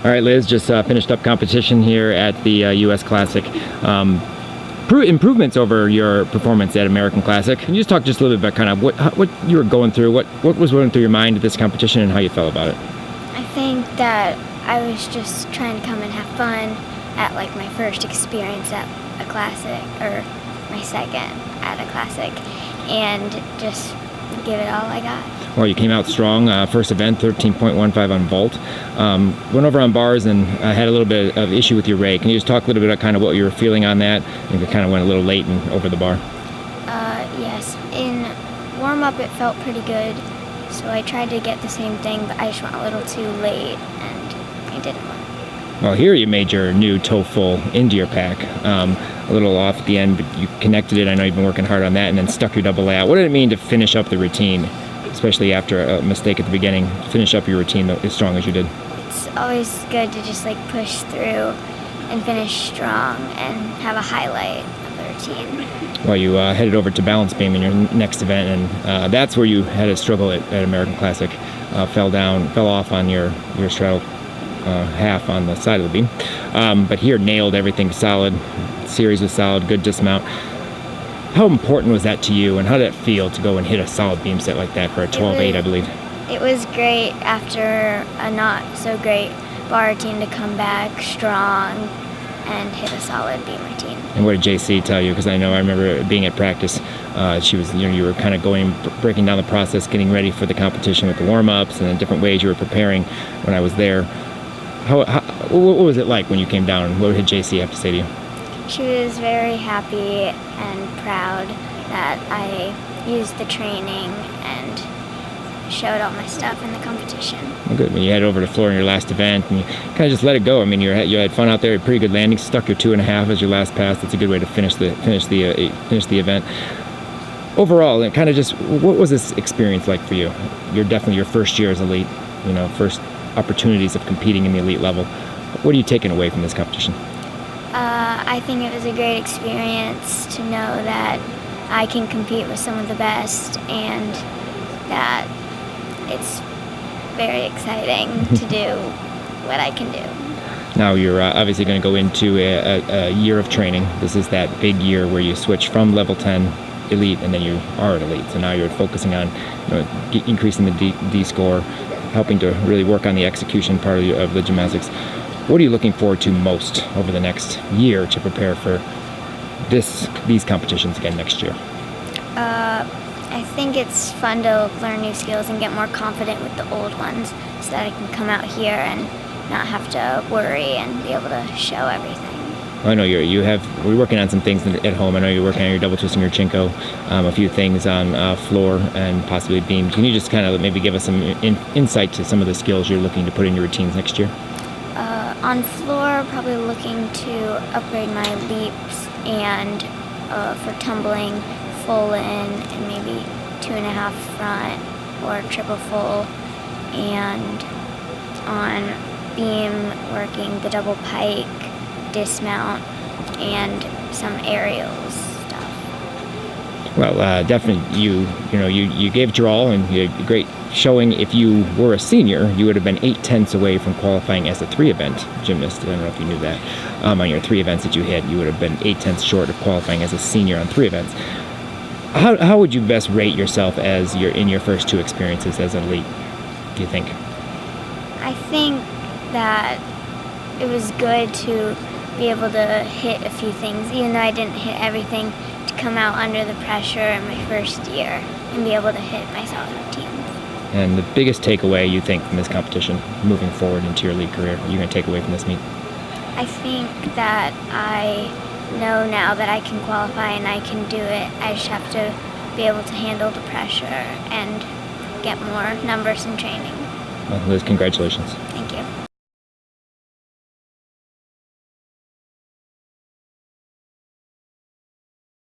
All right, Liz, just finished up competition here at the U.S. Classic. Improvements over your performance at American Classic. Can you just talk just a little bit about kind of what you were going through, what was going through your mind at this competition, and how you felt about it? I think that I was just trying to come and have fun at like my first experience at a classic, or my second at a classic, and just give it all I got. Well, you came out strong. First event, 13.15 on vault. Went over on bars and had a little bit of issue with your rate. Can you just talk a little bit about kind of what you were feeling on that? I think it kind of went a little late and over the bar. Yes. In warm-up, it felt pretty good, so I tried to get the same thing, but I just went a little too late, and I didn't win. Well, here you made your new toe full into your pack. A little off at the end, but you connected it. I know you've been working hard on that, and then stuck your double layout. What did it mean to finish up the routine, especially after a mistake at the beginning? Finish up your routine as strong as you did. It's always good to just like push through and finish strong and have a highlight of the routine. Well, you headed over to balance beam in your next event, and that's where you had a struggle at American Classic. Fell off on your straddle half on the side of the beam. But here nailed everything solid. Series was solid, good dismount. How important was that to you, and how did it feel to go and hit a solid beam set like that for a 12.8, I believe? It was great after a not so great bar routine to come back strong and hit a solid beam routine. And what did JC tell you? Because I remember being at practice. She was, you were kind of breaking down the process, getting ready for the competition with the warm-ups and the different ways you were preparing when I was there. What was it like when you came down? What did JC have to say to you? She was very happy and proud that I used the training and showed all my stuff in the competition. Well, good. When you head over to floor in your last event, and you kind of just let it go. I mean, you had fun out there. Pretty good landing. Stuck your 2.5 as your last pass. That's a good way to finish the event. Overall, and kind of just what was this experience like for you? You're definitely your first year as elite. First opportunities of competing in the elite level. What are you taking away from this competition? I think it was a great experience to know that I can compete with some of the best, and that it's very exciting to do what I can do. Now you're obviously going to go into a year of training. This is that big year where you switch from level 10 elite and then you are an elite. So now you're focusing on increasing the D score, helping to really work on the execution part of the gymnastics. What are you looking forward to most over the next year to prepare for these competitions again next year? I think it's fun to learn new skills and get more confident with the old ones, so that I can come out here and not have to worry and be able to show everything. I know we're working on some things at home. I know you're working on your double twist and your chinko, a few things on floor and possibly beam. Can you just kind of maybe give us some insight to some of the skills you're looking to put in your routines next year? On floor, probably looking to upgrade my leaps, and for tumbling, full in and maybe 2.5 front or triple full, and on beam working the double pike, dismount, and some aerials stuff. Well, definitely you gave it your all, and you had a great showing. If you were a senior, you would have been 8/10 away from qualifying as a 3-event gymnast. I don't know if you knew that. On your 3 events that you hit, you would have been 8/10 short of qualifying as a senior on 3 events. How would you best rate yourself as in your first 2 experiences as an elite, do you think? I think that it was good to be able to hit a few things, even though I didn't hit everything, to come out under the pressure in my first year and be able to hit my solid routines. And the biggest takeaway you think from this competition, moving forward into your elite career, you're going to take away from this meet? I think that I know now that I can qualify and I can do it. I just have to be able to handle the pressure and get more numbers in training. Well, Liz, congratulations. Thank you.